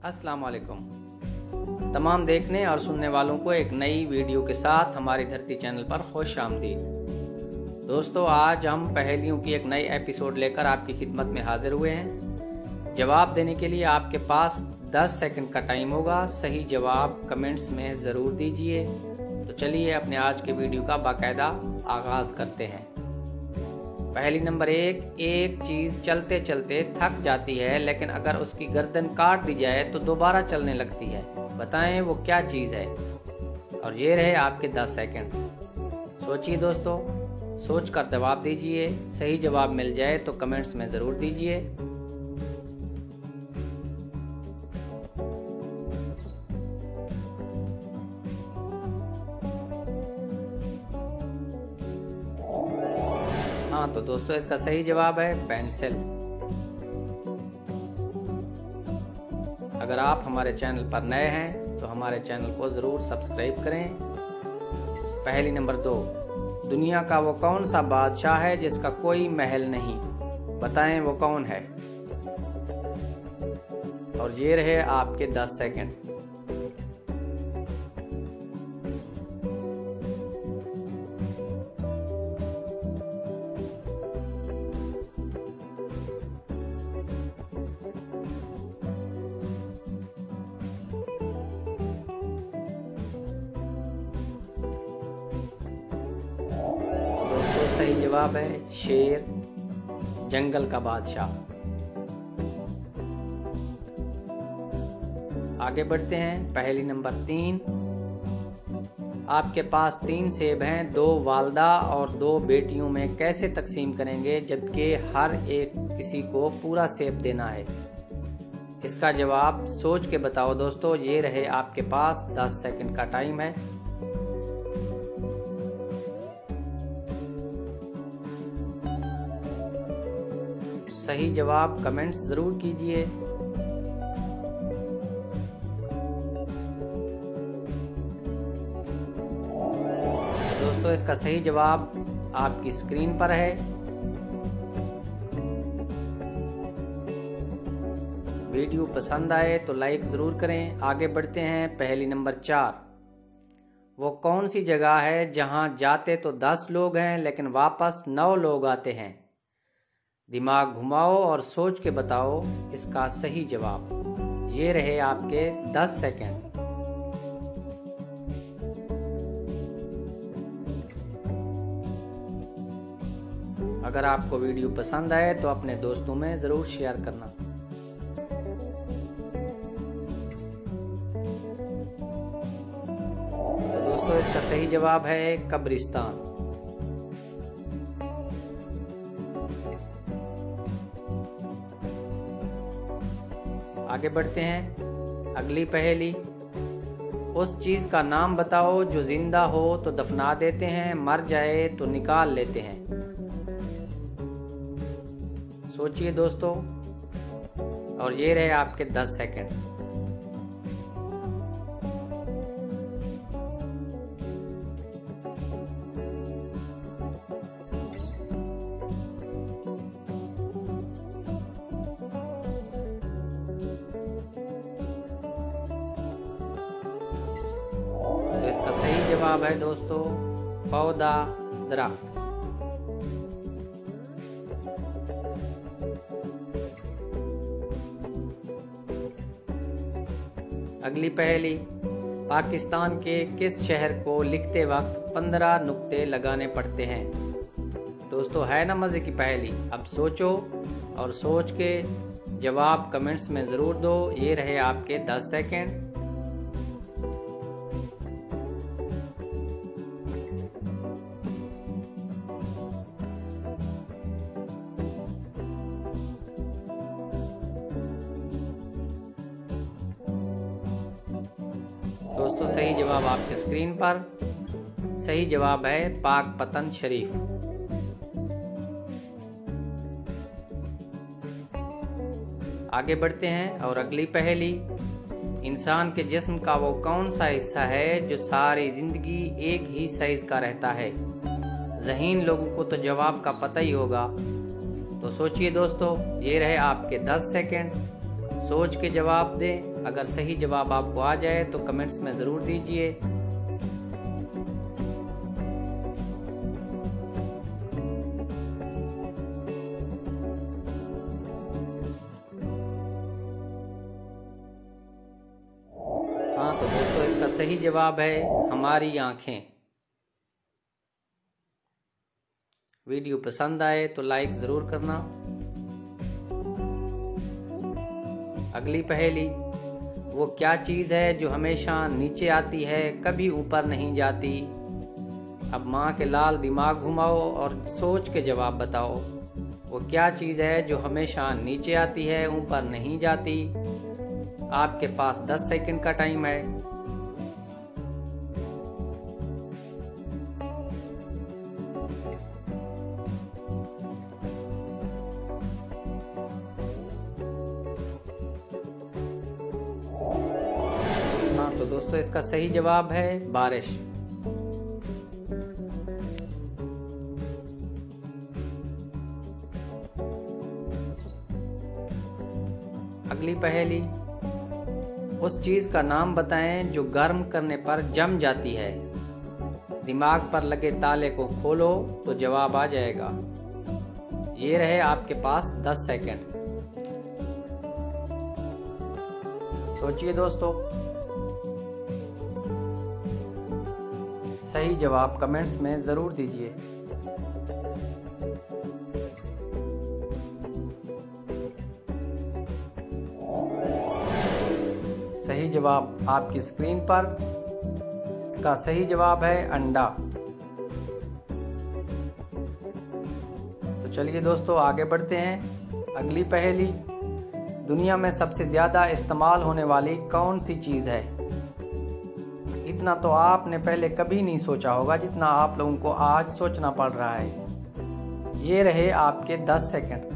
अस्सलाम वालेकुम। तमाम देखने और सुनने वालों को एक नई वीडियो के साथ हमारी धरती चैनल पर खुश आमदीद। दोस्तों, आज हम पहेलियों की एक नई एपिसोड लेकर आपकी खिदमत में हाजिर हुए हैं। जवाब देने के लिए आपके पास 10 सेकंड का टाइम होगा। सही जवाब कमेंट्स में ज़रूर दीजिए। तो चलिए अपने आज के वीडियो का बाकायदा आगाज करते हैं। पहेली नंबर 1। एक चीज चलते चलते थक जाती है, लेकिन अगर उसकी गर्दन काट दी जाए तो दोबारा चलने लगती है। बताएं वो क्या चीज है। और ये रहे आपके 10 सेकंड। सोचिए दोस्तों, सोच कर जवाब दीजिए। सही जवाब मिल जाए तो कमेंट्स में जरूर दीजिए। हाँ तो दोस्तों, इसका सही जवाब है पेंसिल। अगर आप हमारे चैनल पर नए हैं तो हमारे चैनल को जरूर सब्सक्राइब करें। पहेली नंबर 2। दुनिया का वो कौन सा बादशाह है जिसका कोई महल नहीं। बताएं वो कौन है। और ये रहे आपके 10 सेकंड। सही जवाब है शेर, जंगल का बादशाह। आगे बढ़ते हैं। पहेली नंबर 3। आपके पास 3 सेब हैं, 2 वालदा और 2 बेटियों में कैसे तकसीम करेंगे जबकि हर एक किसी को पूरा सेब देना है। इसका जवाब सोच के बताओ दोस्तों। ये रहे आपके पास 10 सेकंड का टाइम है। सही जवाब कमेंट्स जरूर कीजिए। दोस्तों, इसका सही जवाब आपकी स्क्रीन पर है। वीडियो पसंद आए तो लाइक जरूर करें। आगे बढ़ते हैं। पहेली नंबर 4। वो कौन सी जगह है जहां जाते तो 10 लोग हैं लेकिन वापस 9 लोग आते हैं। दिमाग घुमाओ और सोच के बताओ इसका सही जवाब। ये रहे आपके 10 सेकंड। अगर आपको वीडियो पसंद आए तो अपने दोस्तों में जरूर शेयर करना। तो दोस्तों, इसका सही जवाब है कब्रिस्तान। आगे बढ़ते हैं। अगली पहेली। उस चीज का नाम बताओ जो जिंदा हो तो दफना देते हैं, मर जाए तो निकाल लेते हैं। सोचिए दोस्तों। और ये रहे आपके 10 सेकंड। तो इसका सही जवाब है दोस्तों पौधा, दरख्त। अगली पहेली। पाकिस्तान के किस शहर को लिखते वक्त 15 नुक्ते लगाने पड़ते हैं। दोस्तों, है ना मजे की पहेली। अब सोचो और सोच के जवाब कमेंट्स में जरूर दो। ये रहे आपके 10 सेकंड। दोस्तों, सही जवाब आपके स्क्रीन पर। सही जवाब है पाकपतन शरीफ। आगे बढ़ते हैं और अगली पहेली। इंसान के जिस्म का वो कौन सा हिस्सा है जो सारी जिंदगी एक ही साइज का रहता है। ज़हीन लोगों को तो जवाब का पता ही होगा। तो सोचिए दोस्तों, ये रहे आपके 10 सेकंड। सोच के जवाब दें। अगर सही जवाब आपको आ जाए तो कमेंट्स में ज़रूर दीजिए। हाँ तो दोस्तों, इसका सही जवाब है हमारी आँखें। वीडियो पसंद आए तो लाइक ज़रूर करना। अगली पहेली, वो क्या चीज़ है जो हमेशा नीचे आती है, कभी ऊपर नहीं जाती? अब माँ के लाल दिमाग घुमाओ और सोच के जवाब बताओ। वो क्या चीज़ है जो हमेशा नीचे आती है, ऊपर नहीं जाती? आपके पास 10 सेकंड का टाइम है। हाँ तो दोस्तों, इसका सही जवाब है बारिश। अगली पहेली, उस चीज का नाम बताएं जो गर्म करने पर जम जाती है। दिमाग पर लगे ताले को खोलो तो जवाब आ जाएगा। ये रहे आपके पास 10 सेकंड। सोचिए दोस्तों। सही जवाब कमेंट्स में जरूर दीजिए। सही जवाब आपकी स्क्रीन पर। इसका सही जवाब है अंडा। तो चलिए दोस्तों, आगे बढ़ते हैं। अगली पहेली, दुनिया में सबसे ज्यादा इस्तेमाल होने वाली कौन सी चीज है? इतना तो आपने पहले कभी नहीं सोचा होगा जितना आप लोगों को आज सोचना पड़ रहा है। ये रहे आपके 10 सेकंड।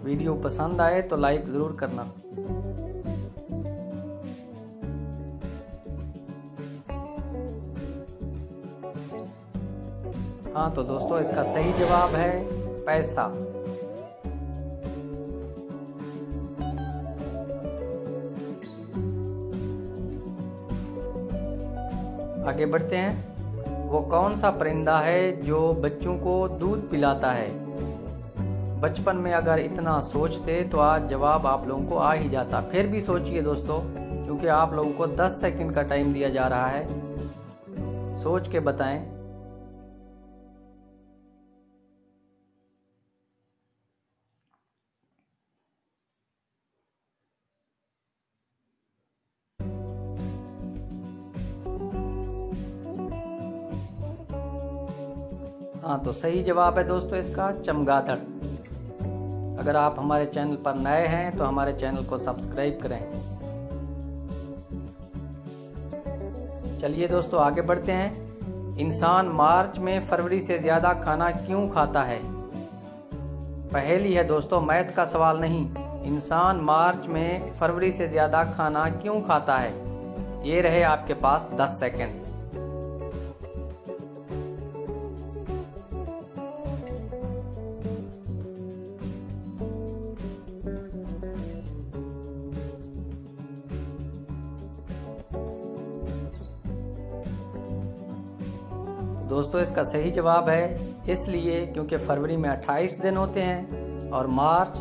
वीडियो पसंद आए तो लाइक जरूर करना। हाँ तो दोस्तों, इसका सही जवाब है पैसा। आगे बढ़ते हैं। वो कौन सा परिंदा है जो बच्चों को दूध पिलाता है? बचपन में अगर इतना सोचते तो आज जवाब आप लोगों को आ ही जाता। फिर भी सोचिए दोस्तों, क्योंकि आप लोगों को 10 सेकंड का टाइम दिया जा रहा है। सोच के बताएं। हाँ तो सही जवाब है दोस्तों इसका चमगादड़। अगर आप हमारे चैनल पर नए हैं तो हमारे चैनल को सब्सक्राइब करें। चलिए दोस्तों, आगे बढ़ते हैं। इंसान मार्च में फरवरी से ज्यादा खाना क्यों खाता है? पहेली है दोस्तों, मैथ का सवाल नहीं। इंसान मार्च में फरवरी से ज्यादा खाना क्यों खाता है? ये रहे आपके पास 10 सेकंड। दोस्तों, इसका सही जवाब है इसलिए क्योंकि फरवरी में 28 दिन होते हैं और मार्च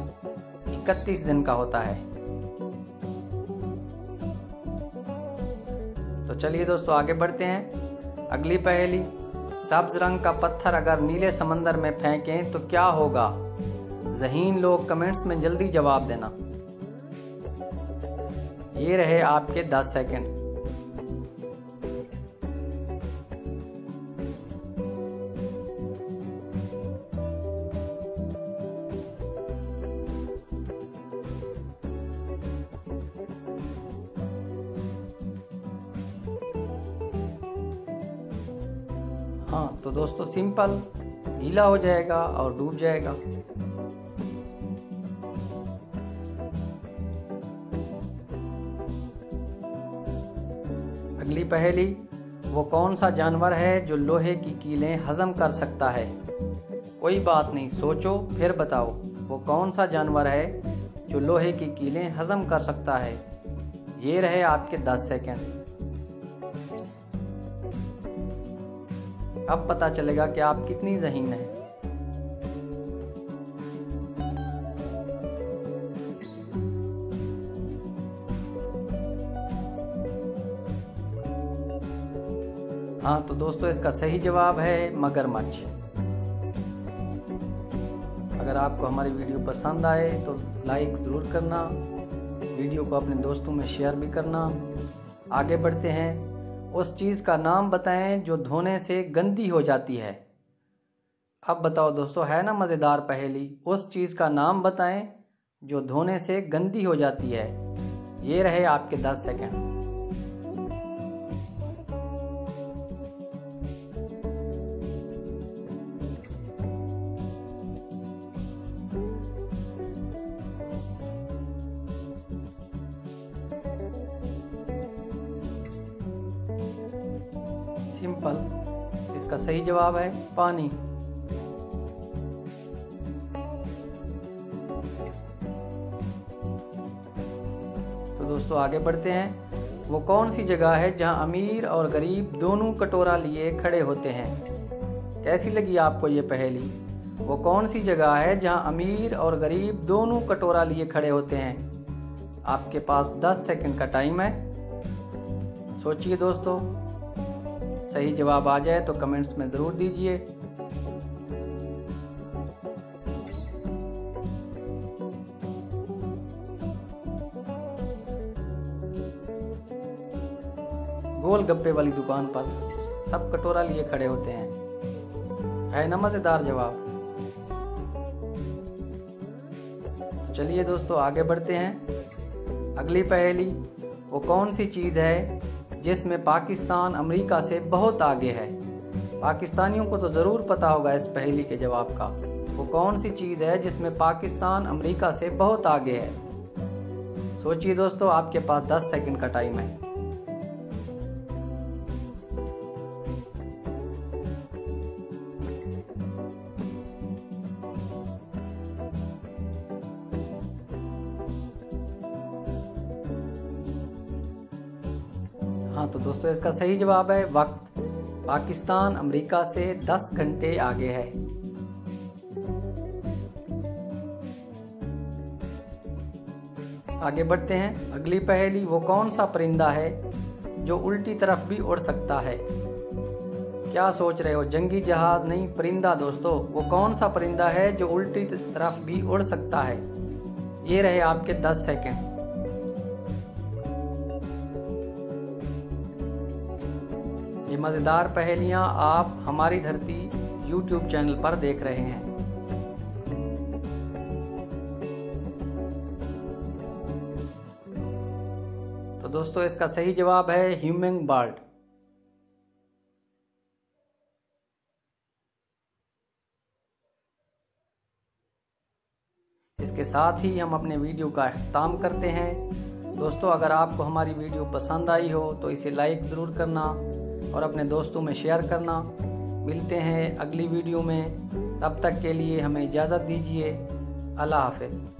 31 दिन का होता है। तो चलिए दोस्तों, आगे बढ़ते हैं। अगली पहेली, सब्ज रंग का पत्थर अगर नीले समंदर में फेंकें तो क्या होगा? ज़हीन लोग कमेंट्स में जल्दी जवाब देना। ये रहे आपके 10 सेकंड। हाँ तो दोस्तों, सिंपल, गीला हो जाएगा और डूब जाएगा। अगली पहेली, वो कौन सा जानवर है जो लोहे की कीलें हजम कर सकता है? कोई बात नहीं, सोचो फिर बताओ। वो कौन सा जानवर है जो लोहे की कीलें हजम कर सकता है? ये रहे आपके 10 सेकंड। अब पता चलेगा कि आप कितनी ज़हीन हैं। हाँ तो दोस्तों, इसका सही जवाब है मगरमच्छ। अगर आपको हमारी वीडियो पसंद आए तो लाइक ज़रूर करना, वीडियो को अपने दोस्तों में शेयर भी करना। आगे बढ़ते हैं। उस चीज़ का नाम बताएं जो धोने से गंदी हो जाती है। अब बताओ दोस्तों, है ना मज़ेदार पहेली? उस चीज़ का नाम बताएं जो धोने से गंदी हो जाती है। ये रहे आपके 10 सेकंड। सिंपल, इसका सही जवाब है पानी। तो दोस्तों आगे बढ़ते हैं। वो कौन सी जगह है जहां अमीर और गरीब दोनों कटोरा लिए खड़े होते हैं? कैसी लगी आपको ये पहेली? वो कौन सी जगह है जहां अमीर और गरीब दोनों कटोरा लिए खड़े होते हैं? आपके पास 10 सेकंड का टाइम है, सोचिए दोस्तों। सही जवाब आ जाए तो कमेंट्स में ज़रूर दीजिए। गोलगप्पे वाली दुकान पर सब कटोरा लिए खड़े होते हैं। है ना मज़ेदार जवाब? चलिए दोस्तों आगे बढ़ते हैं। अगली पहेली। वो कौन सी चीज़ है जिसमें पाकिस्तान अमेरिका से बहुत आगे है? पाकिस्तानियों को तो ज़रूर पता होगा इस पहेली के जवाब का। वो कौन सी चीज़ है जिसमें पाकिस्तान अमेरिका से बहुत आगे है? सोचिए दोस्तों, आपके पास 10 सेकंड का टाइम है। हाँ तो दोस्तों, इसका सही जवाब है वक्त। पाकिस्तान अमेरिका से 10 घंटे आगे है। आगे बढ़ते हैं। अगली पहेली। वो कौन सा परिंदा है जो उल्टी तरफ भी उड़ सकता है? क्या सोच रहे हो? जंगी जहाज नहीं, परिंदा दोस्तों। वो कौन सा परिंदा है जो उल्टी तरफ भी उड़ सकता है? ये रहे आपके 10 सेकंड। ये मज़ेदार पहेलियाँ आप हमारी धरती YouTube चैनल पर देख रहे हैं। तो दोस्तों इसका सही जवाब है ह्यूमिंग बर्ड। इसके साथ ही हम अपने वीडियो का अख्ताम करते हैं। दोस्तों अगर आपको हमारी वीडियो पसंद आई हो तो इसे लाइक ज़रूर करना और अपने दोस्तों में शेयर करना। मिलते हैं अगली वीडियो में, तब तक के लिए हमें इजाज़त दीजिए। अल्लाह हाफ़िज़।